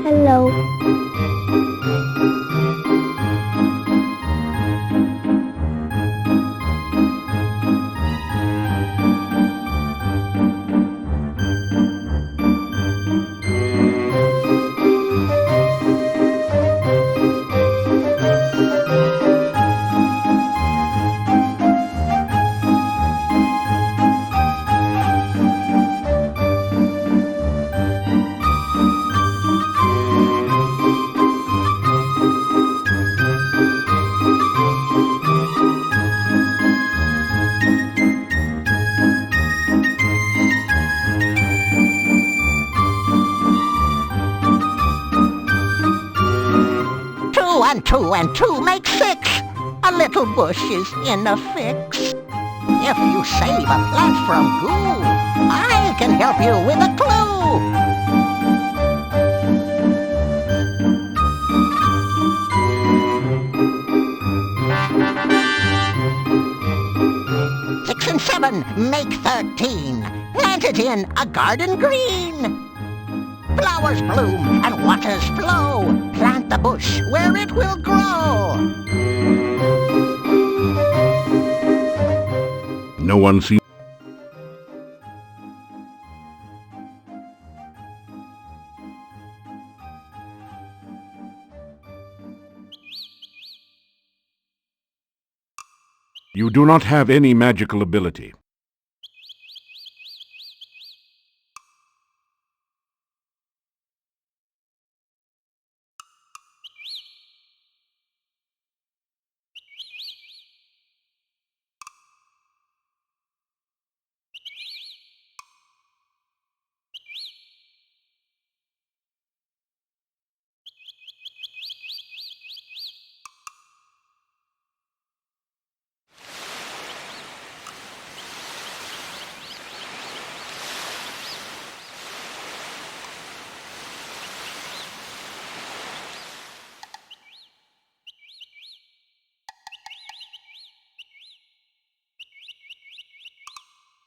Hello. Two and two make six. A little bush is in a fix. If you save a plant from goo, I can help you with a clue. Six and seven make 13. Planted in a garden green. Flowers bloom and waters flow. Plant the bush where it will grow. No one sees. You do not have any magical ability.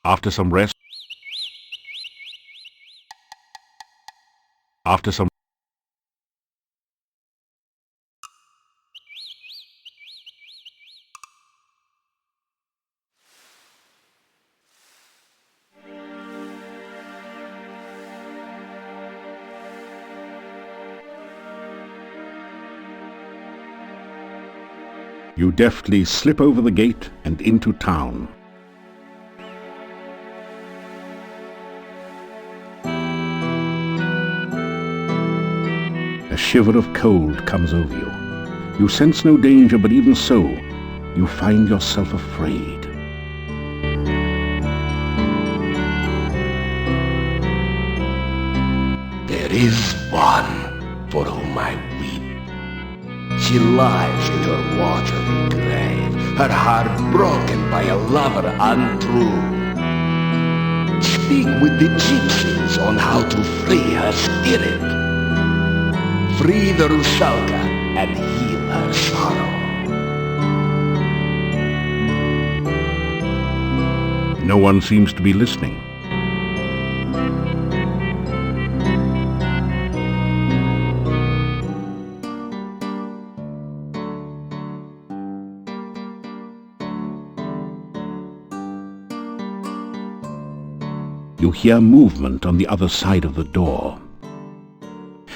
After some rest, you deftly slip over the gate and into town. A shiver of cold comes over you. You sense no danger, but even so, you find yourself afraid. There is one for whom I weep. She lies in her watery grave, her heart broken by a lover untrue. Speak with the gypsies on how to free her spirit. Free the Rusalka and heal her sorrow. No one seems to be listening. You hear movement on the other side of the door.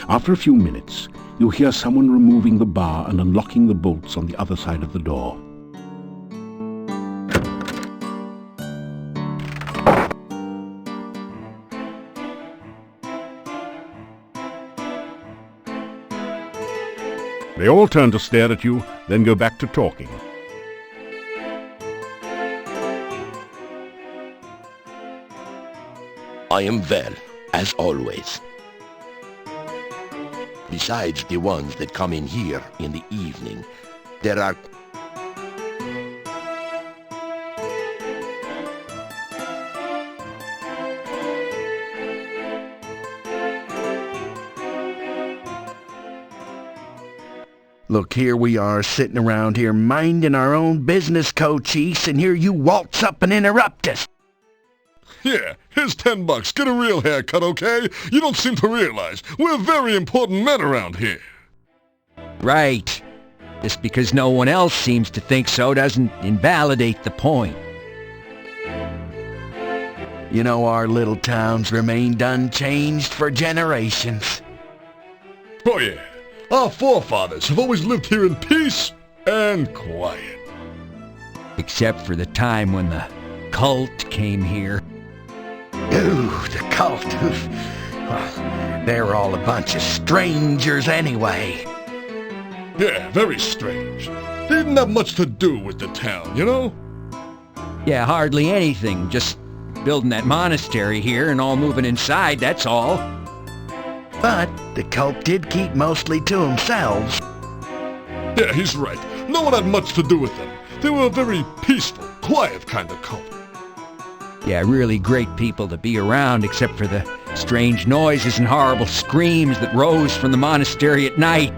After a few minutes, you hear someone removing the bar and unlocking the bolts on the other side of the door. They all turn to stare at you, then go back to talking. I am well, as always. Besides the ones that come in here in the evening, there are... Look, here we are sitting around here minding our own business, Cochise, and here you waltz up and interrupt us. Yeah, here's $10. Get a real haircut, okay? You don't seem to realize we're very important men around here. Right. Just because no one else seems to think so doesn't invalidate the point. You know, our little town's remained unchanged for generations. Oh yeah, our forefathers have always lived here in peace and quiet. Except for the time when the cult came here. Ooh, the cult. Well, they're all a bunch of strangers anyway. Yeah, very strange. They didn't have much to do with the town, you know? Yeah, hardly anything. Just building that monastery here and all moving inside, that's all. But the cult did keep mostly to themselves. Yeah, he's right. No one had much to do with them. They were a very peaceful, quiet kind of cult. Yeah, really great people to be around, except for the strange noises and horrible screams that rose from the monastery at night.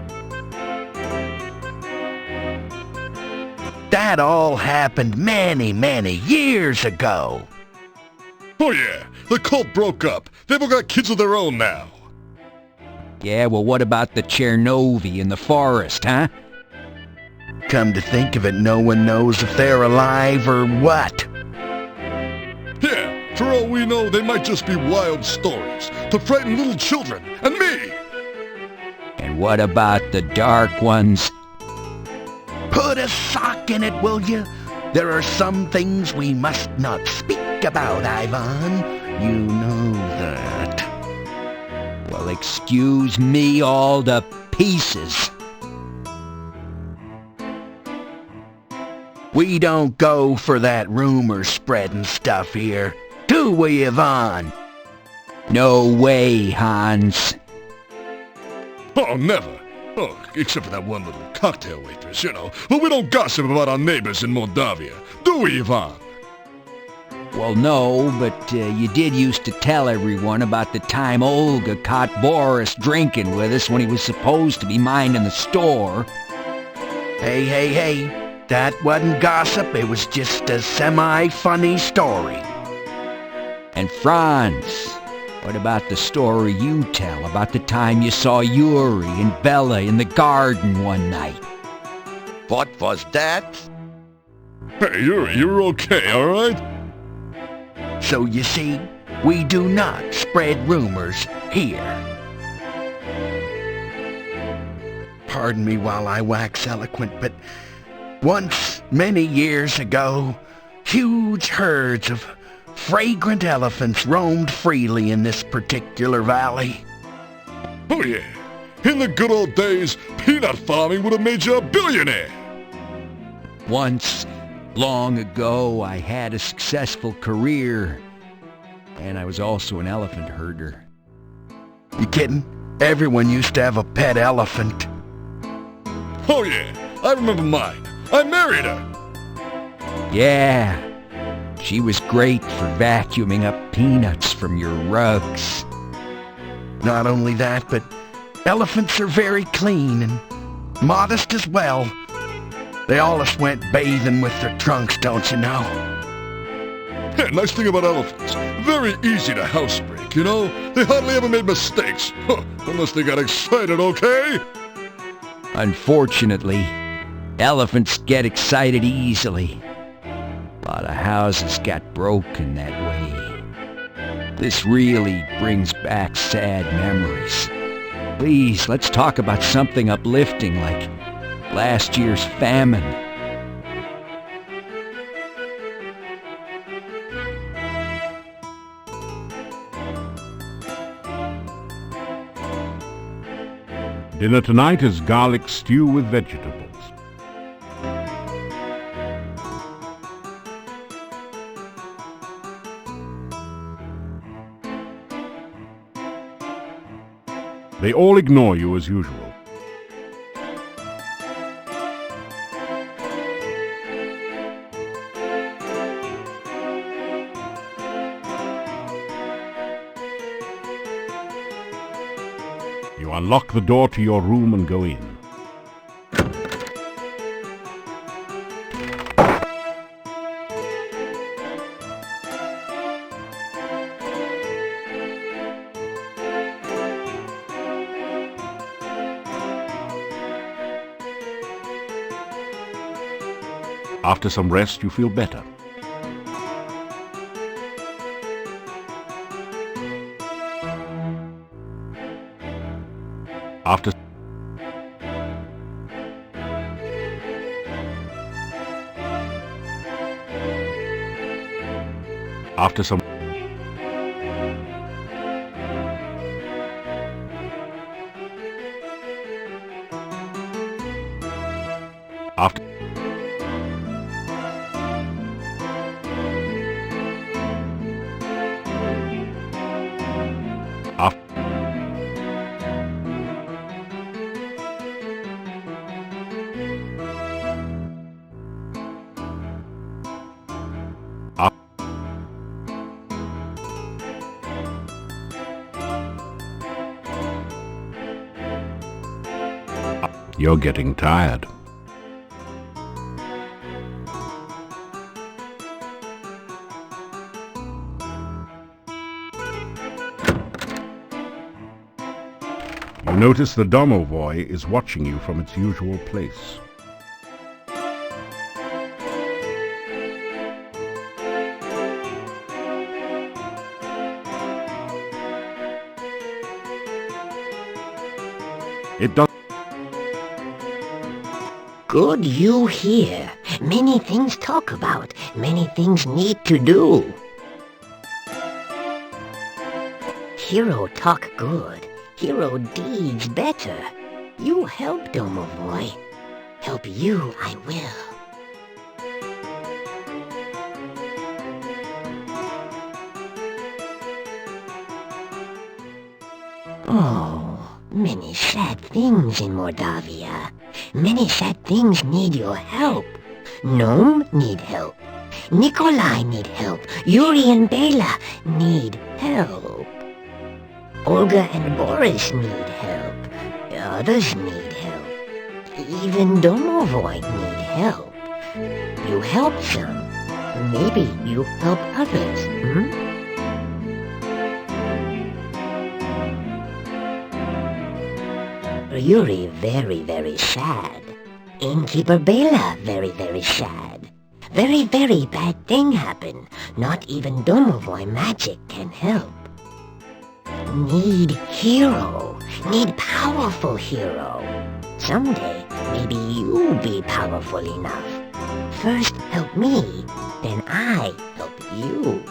That all happened many, many years ago. Oh yeah, the cult broke up. They've all got kids of their own now. Yeah, well, what about the Chernovi in the forest, huh? Come to think of it, no one knows if they're alive or what. Yeah, for all we know, they might just be wild stories to frighten little children and me. And what about the Dark Ones? Put a sock in it, will you? There are some things we must not speak about, Ivan. You know that. Well, excuse me all to pieces. We don't go for that rumor spreading stuff here, do we, Ivan? No way, Hans. Oh, never. Oh, except for that one little cocktail waitress, you know. But we don't gossip about our neighbors in Moldavia, do we, Ivan? Well, no, but you did used to tell everyone about the time Olga caught Boris drinking with us when he was supposed to be minding the store. Hey. That wasn't gossip, it was just a semi-funny story. And Franz, what about the story you tell about the time you saw Yuri and Bella in the garden one night? What was that? Hey, Yuri, you're okay, all right? So you see, we do not spread rumors here. Pardon me while I wax eloquent, but once, many years ago, huge herds of fragrant elephants roamed freely in this particular valley. Oh yeah, in the good old days, peanut farming would have made you a billionaire. Once, long ago, I had a successful career, and I was also an elephant herder. You kidding? Everyone used to have a pet elephant. Oh yeah, I remember mine. I married her. Yeah, she was great for vacuuming up peanuts from your rugs. Not only that, but elephants are very clean and modest as well. They always went bathing with their trunks, don't you know? Yeah, nice thing about elephants. Very easy to housebreak, you know? They hardly ever made mistakes. Unless they got excited, okay? Unfortunately, elephants get excited easily. A lot of houses got broken that way. This really brings back sad memories. Please, let's talk about something uplifting like last year's famine. Dinner tonight is garlic stew with vegetables. They all ignore you as usual. You unlock the door to your room and go in. After some rest, you feel better. After some after you're getting tired. You notice the Domovoi is watching you from its usual place. It does. Good you here. Many things talk about, many things need to do. Hero talk good, hero deeds better. You help Domovoi. Help you I will. Oh, many sad things in Mordavia. Many sad things need your help. Gnome need help. Nikolai need help. Yuri and Bela need help. Olga and Boris need help. Others need help. Even Domovoi need help. You help some. Maybe you help others, Yuri very, very sad. Innkeeper Bela very, very sad. Very, very bad thing happened. Not even Domovoi magic can help. Need hero. Need powerful hero. Someday, maybe you'll be powerful enough. First help me, then I help you.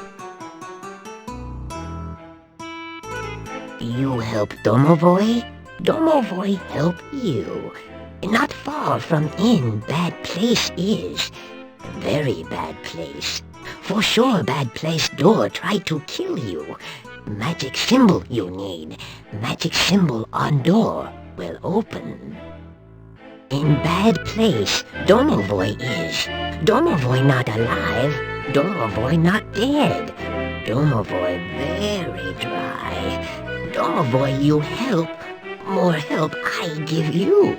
You help Domovoi? Domovoi help you. Not far from in bad place is. Very bad place. For sure bad place door try to kill you. Magic symbol you need. Magic symbol on door will open. In bad place Domovoi is. Domovoi not alive. Domovoi not dead. Domovoi very dry. Domovoi you help. More help I give you.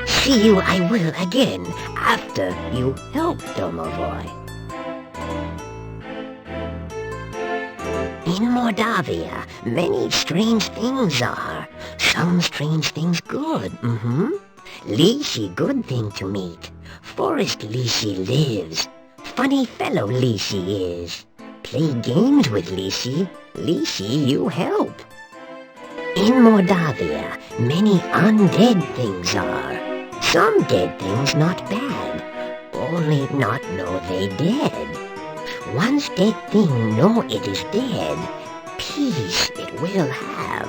See you I will again after you help Domovoi. In Mordavia, many strange things are. Some strange things good, Lishi good thing to meet. Forest Lishi lives. Funny fellow Lishi is. Play games with Lishi. Lishi you help. In Mordavia, many undead things are. Some dead things not bad, only not know they dead. Once dead thing know it is dead, peace it will have.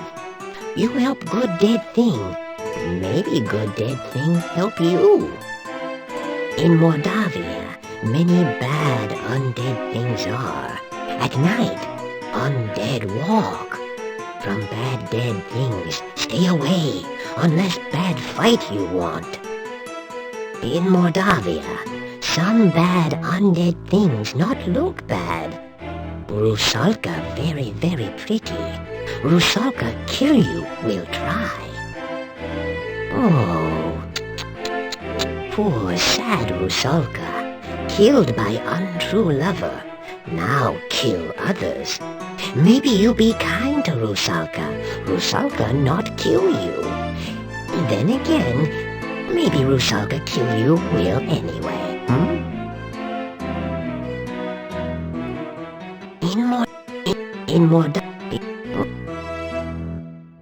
You help good dead thing, maybe good dead thing help you. In Mordavia, many bad undead things are. At night, undead walk. From bad dead things, stay away, unless bad fight you want. In Mordavia, some bad undead things not look bad. Rusalka very, very pretty. Rusalka kill you will try. Oh, poor sad Rusalka, killed by untrue lover, now kill others. Maybe you be kind to Rusalka. Rusalka not kill you. Then again, maybe Rusalka kill you will anyway, in Moldavia.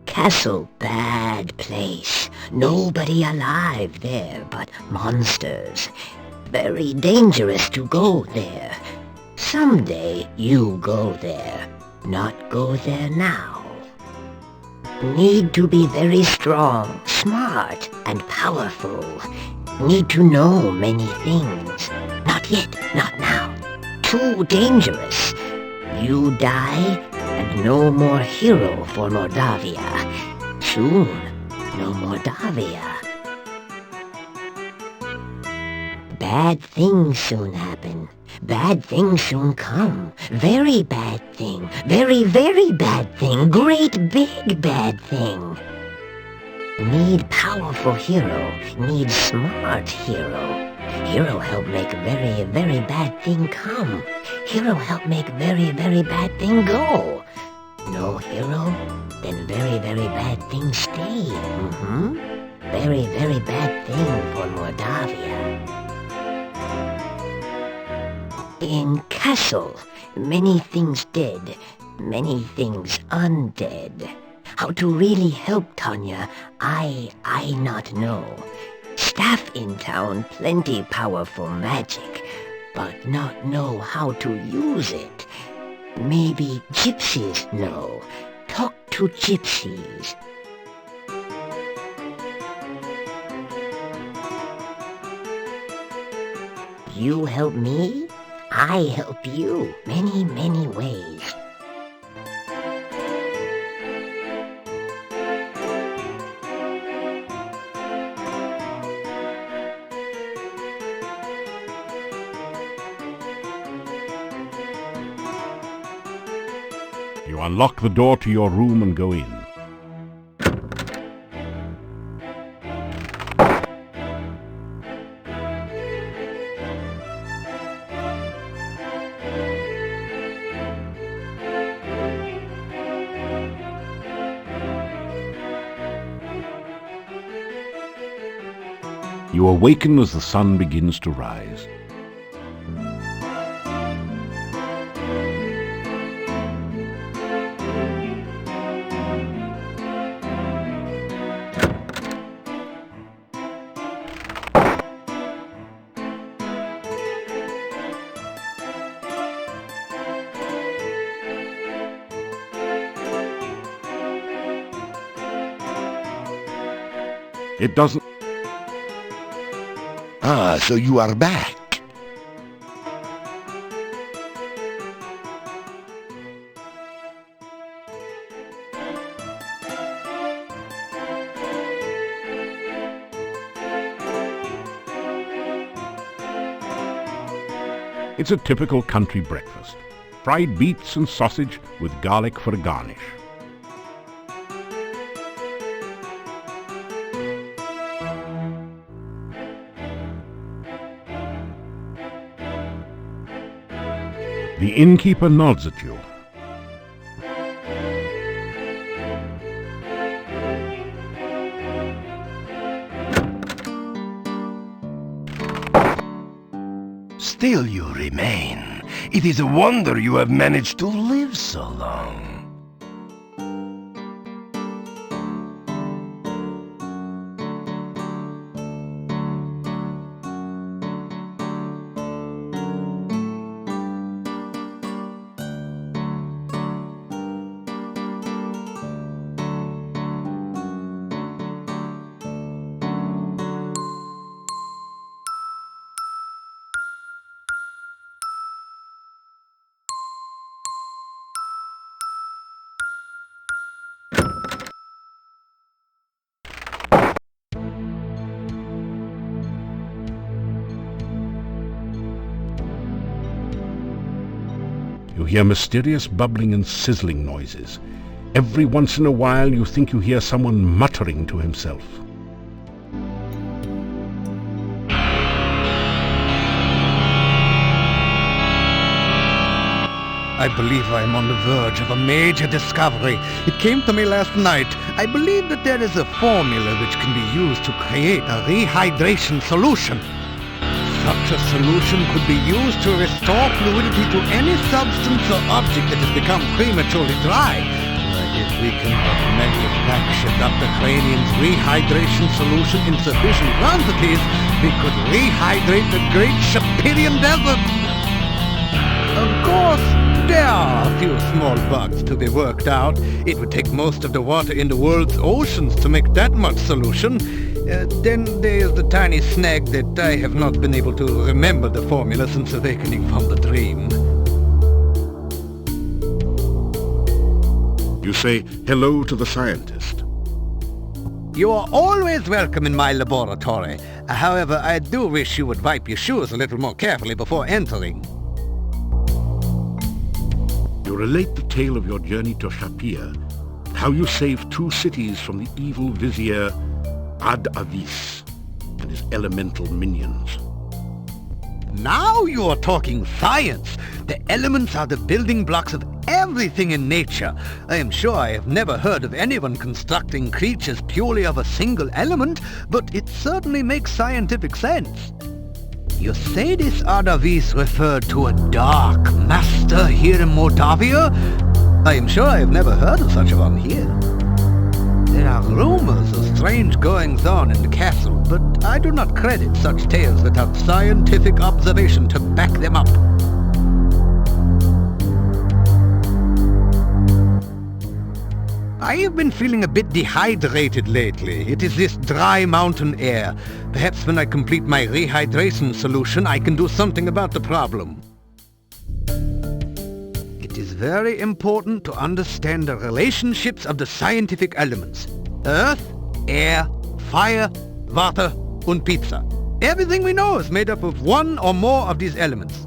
Castle, bad place. Nobody alive there but monsters. Very dangerous to go there. Someday you go there. Not go there now. Need to be very strong, smart, and powerful. Need to know many things. Not yet, not now. Too dangerous. You die, and no more hero for Moldavia. Soon, no Moldavia. Bad things soon happen. Bad things soon come. Very bad thing. Very, very bad thing. Great big bad thing. Need powerful hero. Need smart hero. Hero help make very, very bad thing come. Hero help make very, very bad thing go. No hero, then very, very bad thing stay. Very, very bad thing for Moldavia. In castle, many things dead, many things undead. How to really help Tanya, I not know. Staff in town, plenty powerful magic, but not know how to use it. Maybe gypsies know. Talk to gypsies. You help me, I help you. Many, many ways. You unlock the door to your room and go in. You awaken as the sun begins to rise. It doesn't... Ah, so you are back. It's a typical country breakfast. Fried beets and sausage with garlic for a garnish. The innkeeper nods at you. Still you remain. It is a wonder you have managed to live so long. You hear mysterious bubbling and sizzling noises. Every once in a while you think you hear someone muttering to himself. I believe I am on the verge of a major discovery. It came to me last night. I believe that there is a formula which can be used to create a rehydration solution. Such a solution could be used to restore fluidity to any substance or object that has become prematurely dry. If we can but manufacture Dr. Cranian's rehydration solution in sufficient quantities, we could rehydrate the great Shapirian Desert. Of course, there are a few small bugs to be worked out. It would take most of the water in the world's oceans to make that much solution. Then there's the tiny snag that I have not been able to remember the formula since awakening from the dream. You say hello to the scientist. You are always welcome in my laboratory. However, I do wish you would wipe your shoes a little more carefully before entering. You relate the tale of your journey to Shapir, how you saved 2 cities from the evil vizier Ad-Avis and his elemental minions. Now you are talking science. The elements are the building blocks of everything in nature. I am sure I have never heard of anyone constructing creatures purely of a single element, but it certainly makes scientific sense. You say this Ad-Avis referred to a dark master here in Moldavia? I am sure I have never heard of such a one here. There are rumors of strange goings-on in the castle, but I do not credit such tales without scientific observation to back them up. I have been feeling a bit dehydrated lately. It is this dry mountain air. Perhaps when I complete my rehydration solution, I can do something about the problem. It is very important to understand the relationships of the scientific elements. Earth, air, fire, water, and pizza. Everything we know is made up of one or more of these elements.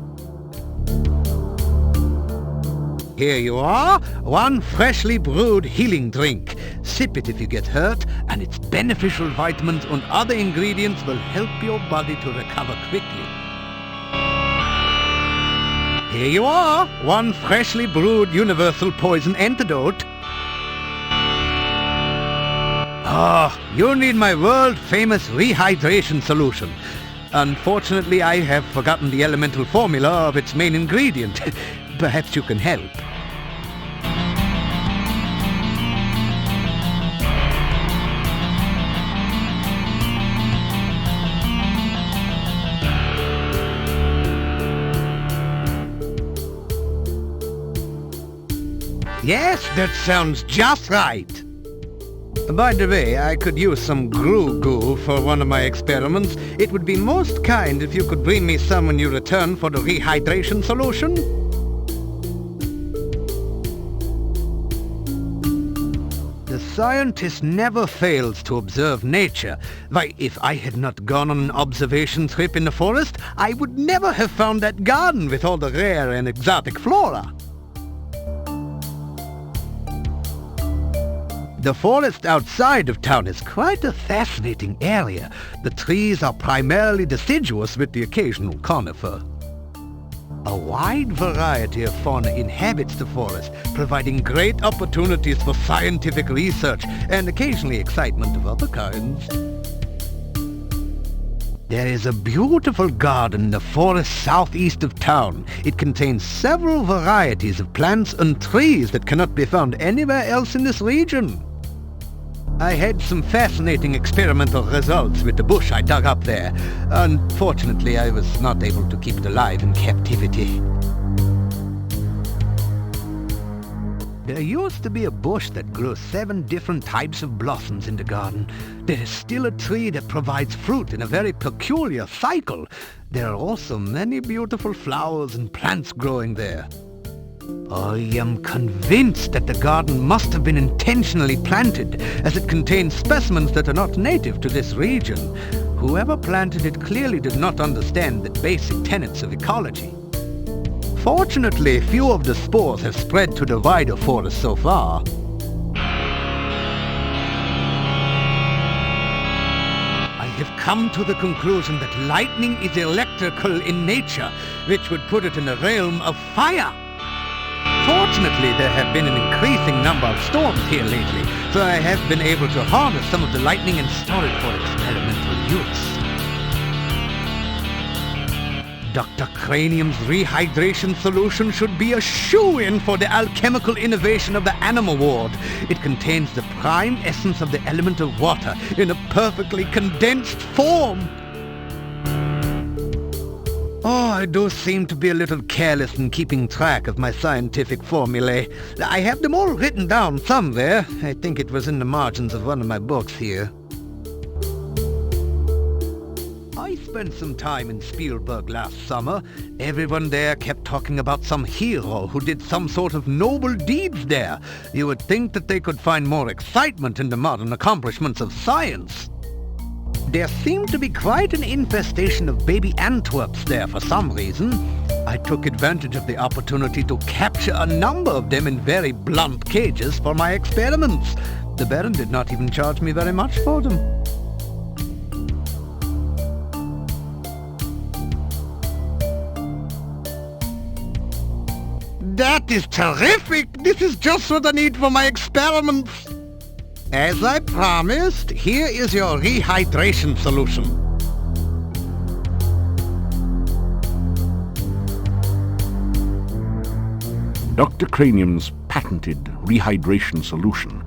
Here you are, one freshly brewed healing drink. Sip it if you get hurt, and its beneficial vitamins and other ingredients will help your body to recover quickly. Here you are, one freshly brewed universal poison antidote. You need my world-famous rehydration solution. Unfortunately, I have forgotten the elemental formula of its main ingredient. Perhaps you can help. Yes, that sounds just right. By the way, I could use some goo for one of my experiments. It would be most kind if you could bring me some when you return for the rehydration solution. The scientist never fails to observe nature. Why, if I had not gone on an observation trip in the forest, I would never have found that garden with all the rare and exotic flora. The forest outside of town is quite a fascinating area. The trees are primarily deciduous with the occasional conifer. A wide variety of fauna inhabits the forest, providing great opportunities for scientific research and occasionally excitement of other kinds. There is a beautiful garden in the forest southeast of town. It contains several varieties of plants and trees that cannot be found anywhere else in this region. I had some fascinating experimental results with the bush I dug up there. Unfortunately, I was not able to keep it alive in captivity. There used to be a bush that grew 7 different types of blossoms in the garden. There is still a tree that provides fruit in a very peculiar cycle. There are also many beautiful flowers and plants growing there. I am convinced that the garden must have been intentionally planted, as it contains specimens that are not native to this region. Whoever planted it clearly did not understand the basic tenets of ecology. Fortunately, few of the spores have spread to the wider forest so far. I have come to the conclusion that lightning is electrical in nature, which would put it in the realm of fire. Fortunately, there have been an increasing number of storms here lately, so I have been able to harness some of the lightning and store it for experimental use. Dr. Cranium's rehydration solution should be a shoo-in for the alchemical innovation of the animal ward. It contains the prime essence of the element of water in a perfectly condensed form. Oh, I do seem to be a little careless in keeping track of my scientific formulae. I have them all written down somewhere. I think it was in the margins of one of my books here. I spent some time in Spielberg last summer. Everyone there kept talking about some hero who did some sort of noble deeds there. You would think that they could find more excitement in the modern accomplishments of science. There seemed to be quite an infestation of baby Antwerps there for some reason. I took advantage of the opportunity to capture a number of them in very blunt cages for my experiments. The Baron did not even charge me very much for them. That is terrific! This is just what I need for my experiments! As I promised, here is your rehydration solution. Dr. Cranium's patented rehydration solution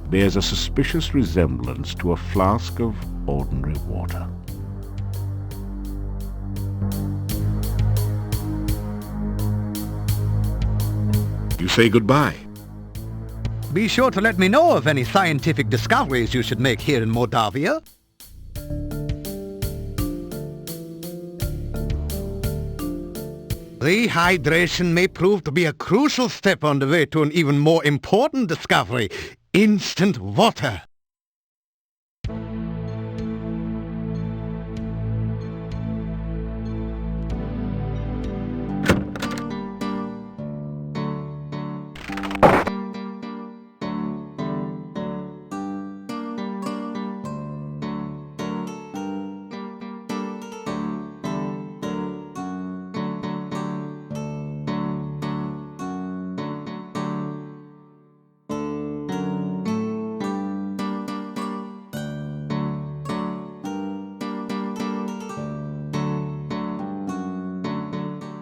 bears a suspicious resemblance to a flask of ordinary water. You say goodbye. Be sure to let me know of any scientific discoveries you should make here in Moldavia. Rehydration may prove to be a crucial step on the way to an even more important discovery: instant water.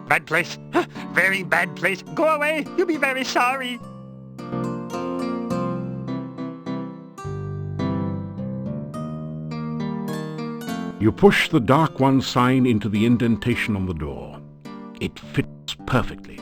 Bad place. Very bad place. Go away. You'll be very sorry. You push the Dark One sign into the indentation on the door. It fits perfectly.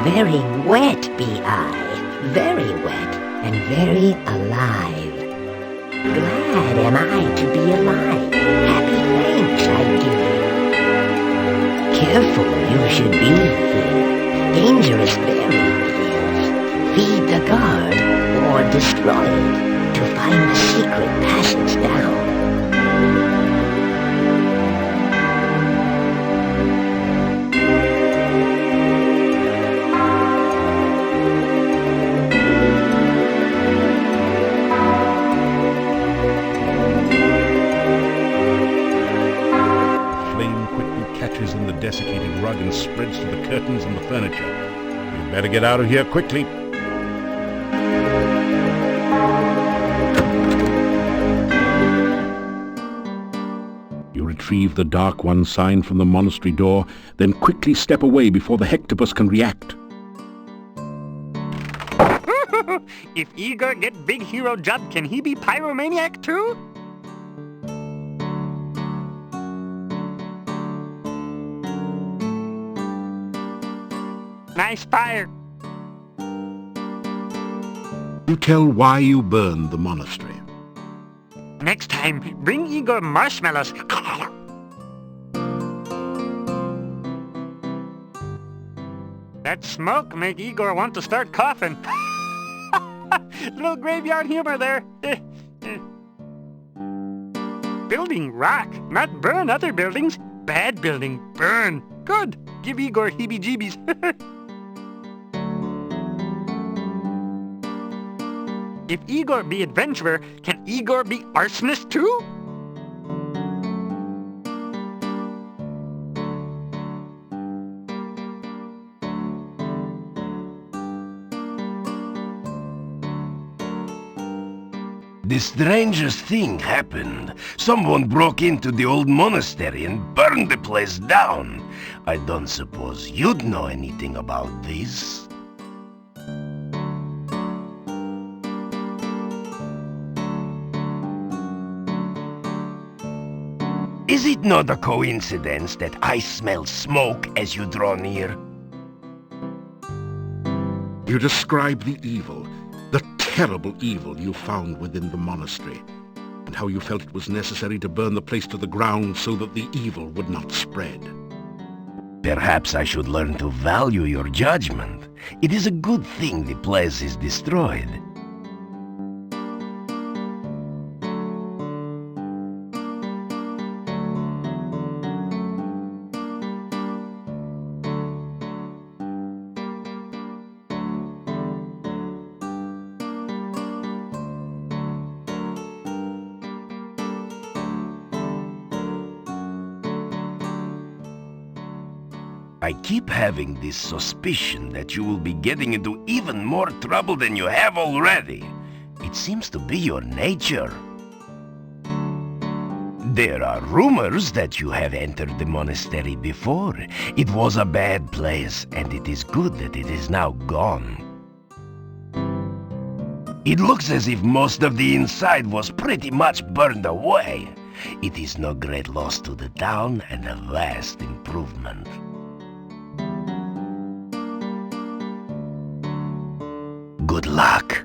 Very wet be I, very wet and very alive. Glad am I to be alive, happy thanks I give you. Careful you should be here, dangerous very it is. Feed the guard or destroy it to find the secret passage down. Catches in the desiccated rug and spreads to the curtains and the furniture. You'd better get out of here quickly. You retrieve the Dark One sign from the monastery door, then quickly step away before the Hectopus can react. If Igor get big hero job, can he be pyromaniac too? Nice fire. You tell why you burned the monastery. Next time, bring Igor marshmallows. That smoke make Igor want to start coughing. Little graveyard humor there. Building rock, not burn other buildings. Bad building, burn. Good. Give Igor heebie-jeebies. If Igor be adventurer, can Igor be arsonist too? The strangest thing happened. Someone broke into the old monastery and burned the place down. I don't suppose you'd know anything about this. Is it not a coincidence that I smell smoke as you draw near? You describe the evil, the terrible evil you found within the monastery, and how you felt it was necessary to burn the place to the ground so that the evil would not spread. Perhaps I should learn to value your judgment. It is a good thing the place is destroyed. I keep having this suspicion that you will be getting into even more trouble than you have already. It seems to be your nature. There are rumors that you have entered the monastery before. It was a bad place, and it is good that it is now gone. It looks as if most of the inside was pretty much burned away. It is no great loss to the town and a vast improvement. Good luck.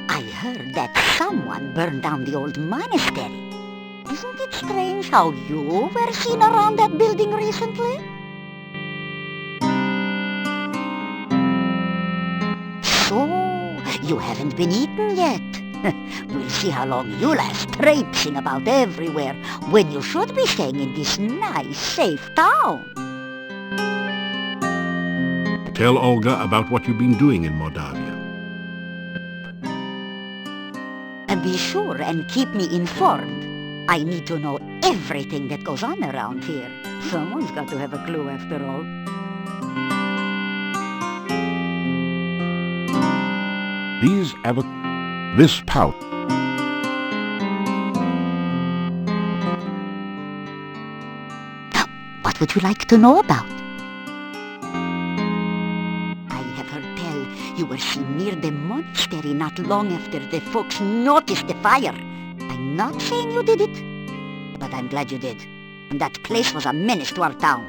I heard that someone burned down the old monastery. Isn't it strange how you were seen around that building recently? So, you haven't been eaten yet. We'll see how long you last traipsing about everywhere when you should be staying in this nice, safe town. Tell Olga about what you've been doing in Moldavia. And be sure and keep me informed. I need to know everything that goes on around here. Someone's got to have a clue after all. This pouch. Now, what would you like to know about? I have heard tell you were seen near the monastery not long after the folks noticed the fire. I'm not saying you did it, but I'm glad you did. And that place was a menace to our town.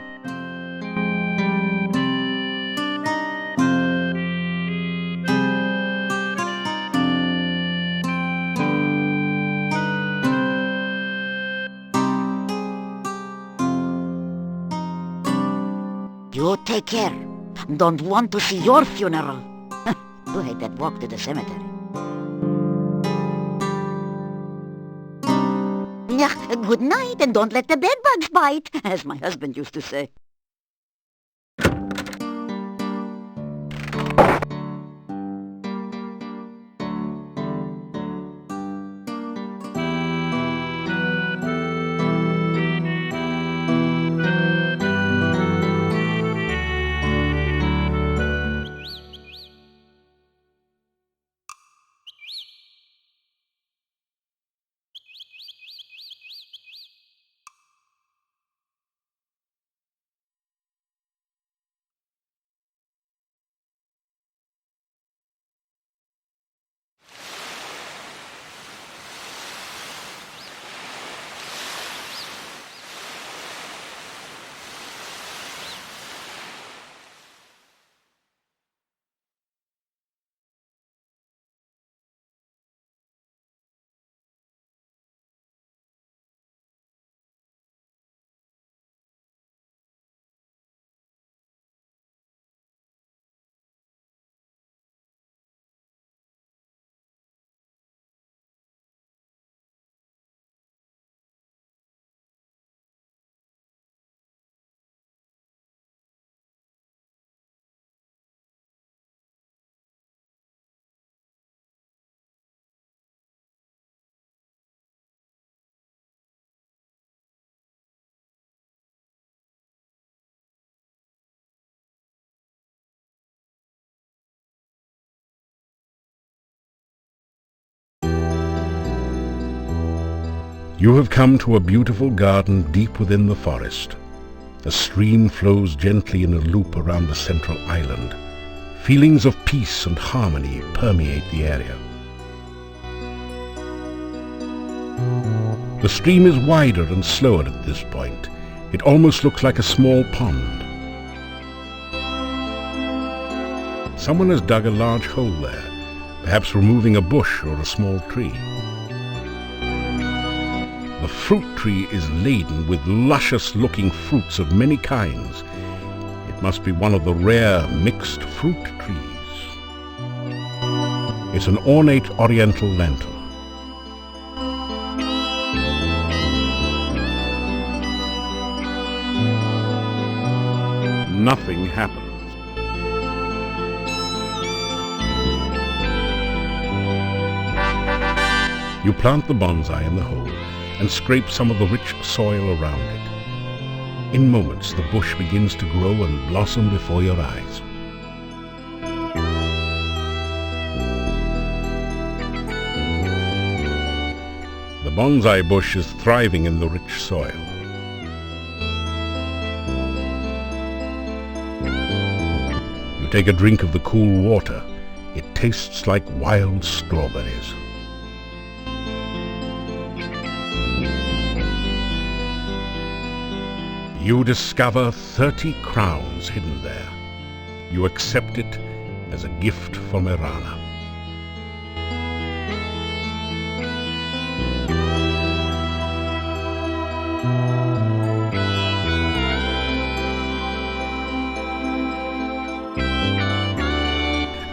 You take care. Don't want to see your funeral. You hate that walk to the cemetery. Yeah, good night, and don't let the bedbugs bite, as my husband used to say. You have come to a beautiful garden deep within the forest. A stream flows gently in a loop around the central island. Feelings of peace and harmony permeate the area. The stream is wider and slower at this point. It almost looks like a small pond. Someone has dug a large hole there, perhaps removing a bush or a small tree. The fruit tree is laden with luscious-looking fruits of many kinds. It must be one of the rare mixed fruit trees. It's an ornate oriental lantern. Nothing happens. You plant the bonsai in the hole and scrape some of the rich soil around it. In moments, the bush begins to grow and blossom before your eyes. The bonsai bush is thriving in the rich soil. You take a drink of the cool water. It tastes like wild strawberries. You discover 30 crowns hidden there. You accept it as a gift from Irana.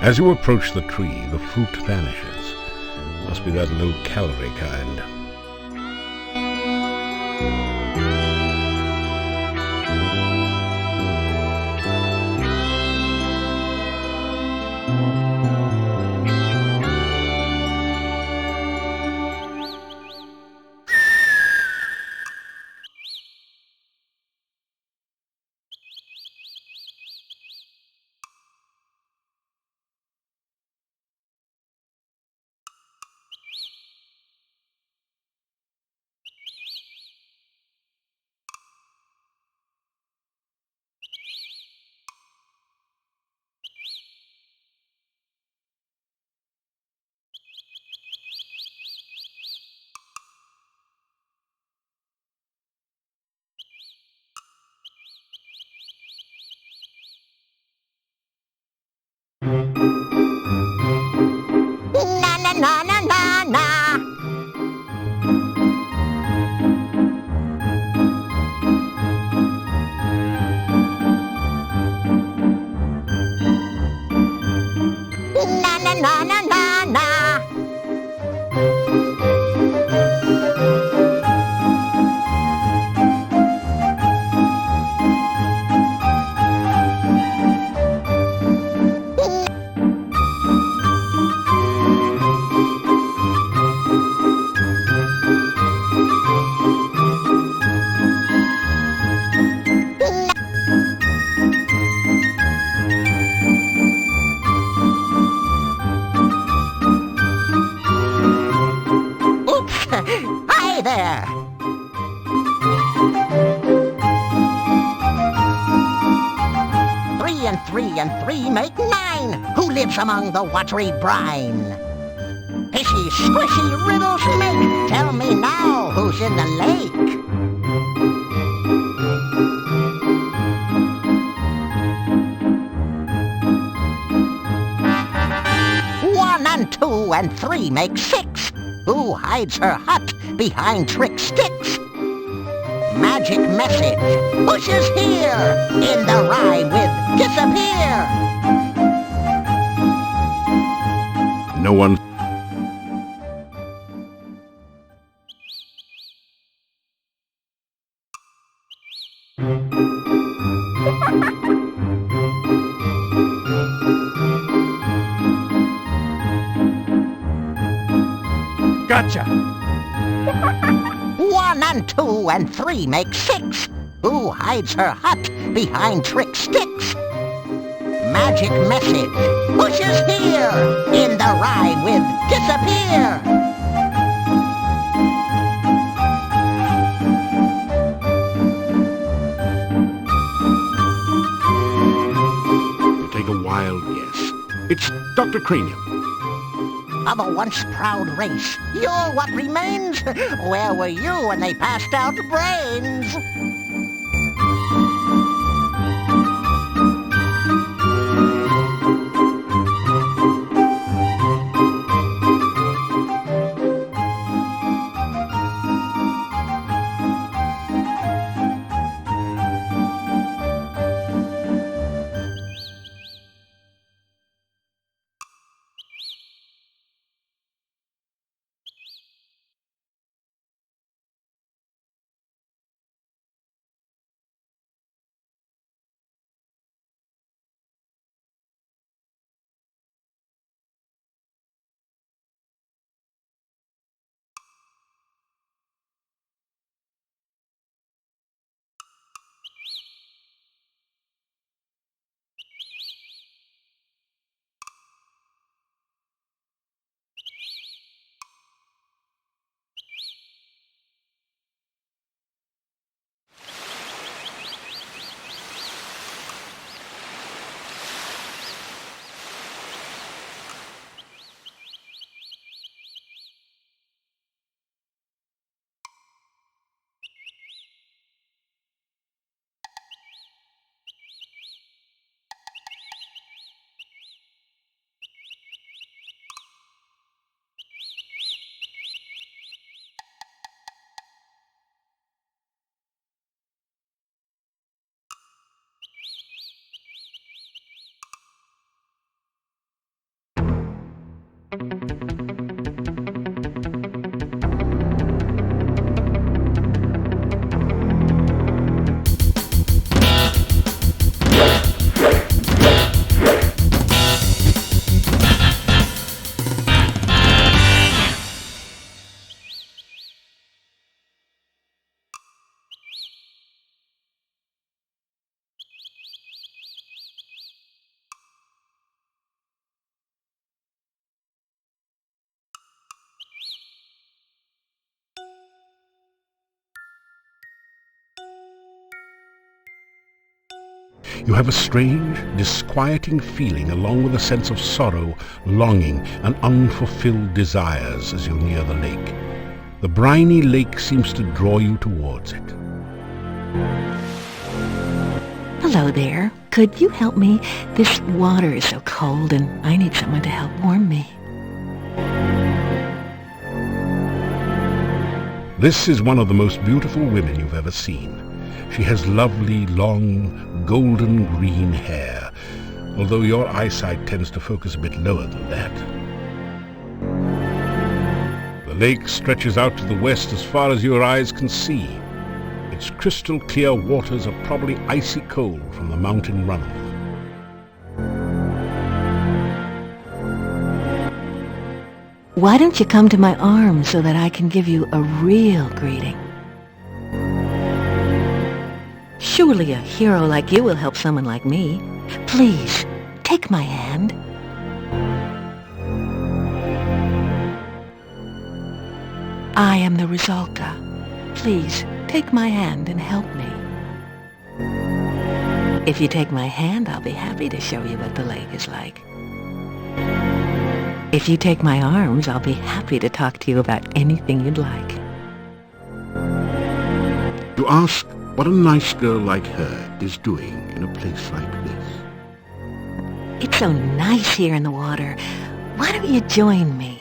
As you approach the tree, the fruit vanishes. Must be that low-calorie kind. Na na na na na na. Na na na na na na. Oops! Hi there! Three and three make 9. Who lives among the watery brine? Fishy, squishy riddles make. Tell me now, who's in the lake? One and 2 and 3 make 6. Who hides her hut behind trick sticks? Magic message, bushes here, in the rhyme with disappear. No one... Gotcha! 1 and 2 and 3 make 6. Who hides her hut behind trick sticks? Magic message, bushes here, in the rhyme with disappear. take a wild guess. It's Dr. Cranium. Of a once proud race, you're what remains. Where were you when they passed out brains? You have a strange, disquieting feeling along with a sense of sorrow, longing, and unfulfilled desires as you near the lake. The briny lake seems to draw you towards it. Hello there. Could you help me? This water is so cold and I need someone to help warm me. This is one of the most beautiful women you've ever seen. She has lovely, long, golden green hair, although your eyesight tends to focus a bit lower than that. The lake stretches out to the west as far as your eyes can see. Its crystal clear waters are probably icy cold from the mountain runoff. Why don't you come to my arms so that I can give you a real greeting? Surely a hero like you will help someone like me. Please, take my hand. I am the Rusalka. Please, take my hand and help me. If you take my hand, I'll be happy to show you what the lake is like. If you take my arms, I'll be happy to talk to you about anything you'd like. You ask what a nice girl like her is doing in a place like this. It's so nice here in the water. Why don't you join me?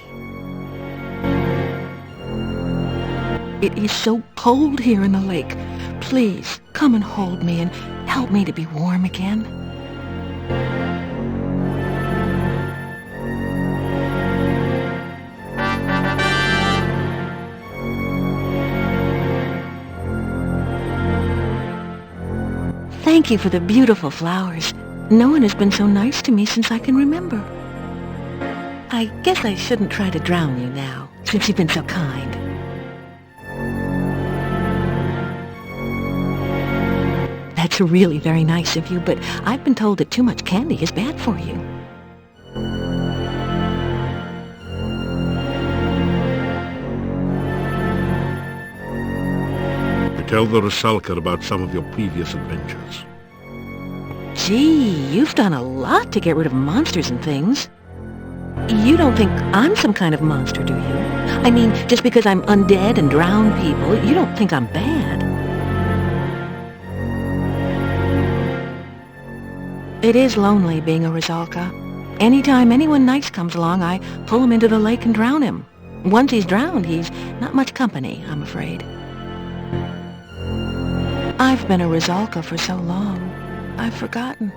It is so cold here in the lake. Please, come and hold me and help me to be warm again. Thank you for the beautiful flowers. No one has been so nice to me since I can remember. I guess I shouldn't try to drown you now, since you've been so kind. That's really very nice of you, but I've been told that too much candy is bad for you. You tell the Rusalka about some of your previous adventures. Gee, you've done a lot to get rid of monsters and things. You don't think I'm some kind of monster, do you? I mean, just because I'm undead and drown people, you don't think I'm bad. It is lonely being a Rusalka. Anytime anyone nice comes along, I pull him into the lake and drown him. Once he's drowned, he's not much company, I'm afraid. I've been a Rusalka for so long, I've forgotten.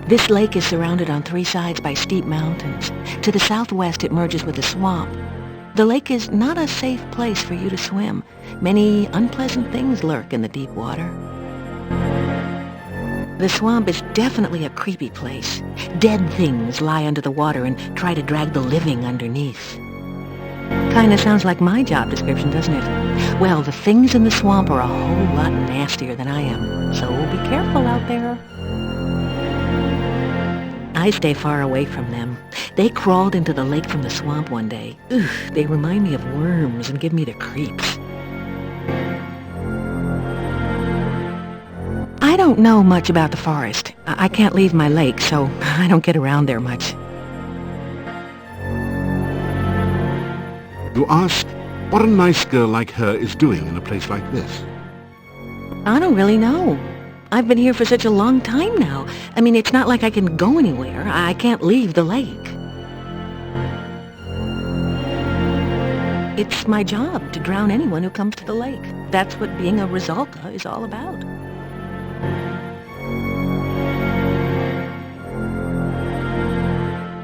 This lake is surrounded on 3 sides by steep mountains. To the southwest, it merges with a swamp. The lake is not a safe place for you to swim. Many unpleasant things lurk in the deep water. The swamp is definitely a creepy place. Dead things lie under the water and try to drag the living underneath. Kinda sounds like my job description, doesn't it? Well, the things in the swamp are a whole lot nastier than I am, so be careful out there. I stay far away from them. They crawled into the lake from the swamp one day. Ugh, they remind me of worms and give me the creeps. I don't know much about the forest. I can't leave my lake, so I don't get around there much. You ask what a nice girl like her is doing in a place like this. I don't really know. I've been here for such a long time now. I mean, it's not like I can go anywhere. I can't leave the lake. It's my job to drown anyone who comes to the lake. That's what being a Rusalka is all about.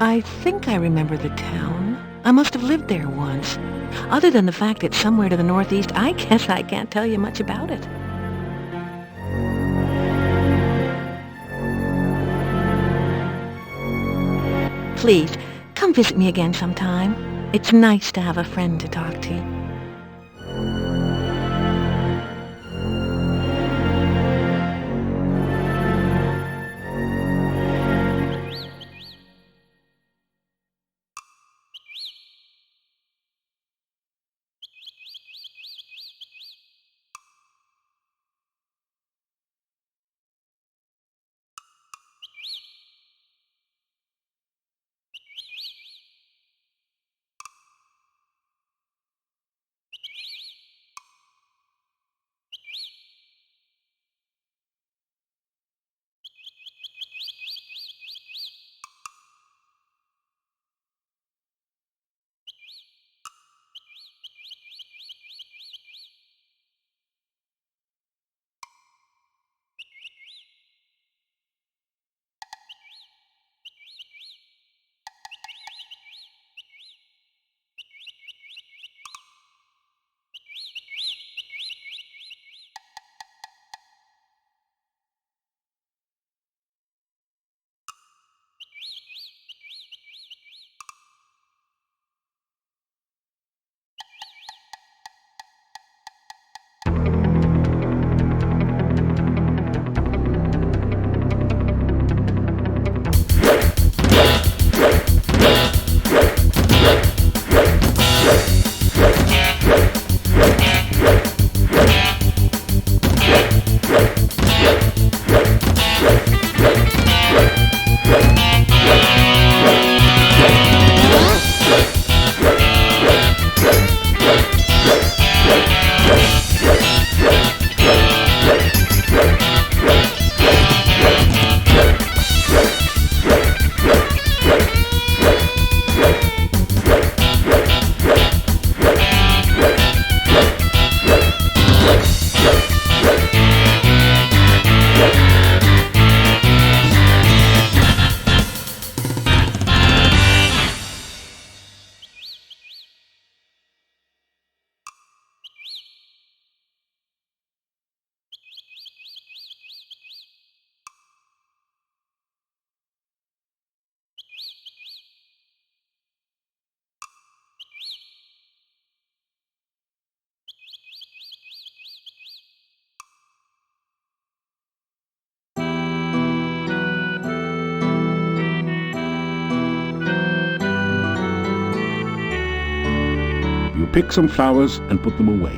I think I remember the town. I must have lived there once. Other than the fact it's somewhere to the northeast, I guess I can't tell you much about it. Please, come visit me again sometime. It's nice to have a friend to talk to. You pick some flowers and put them away.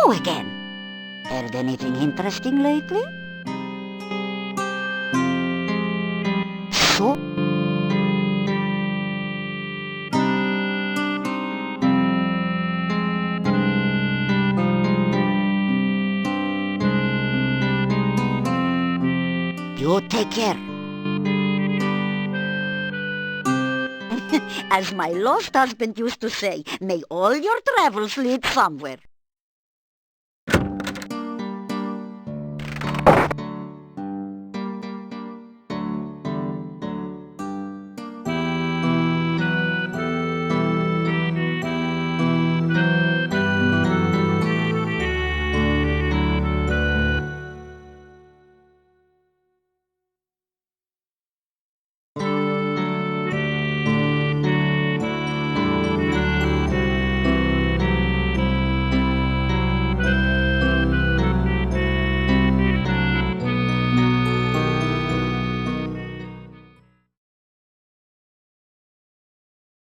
you again. Heard anything interesting lately? So? You take care. As my lost husband used to say, may all your travels lead somewhere.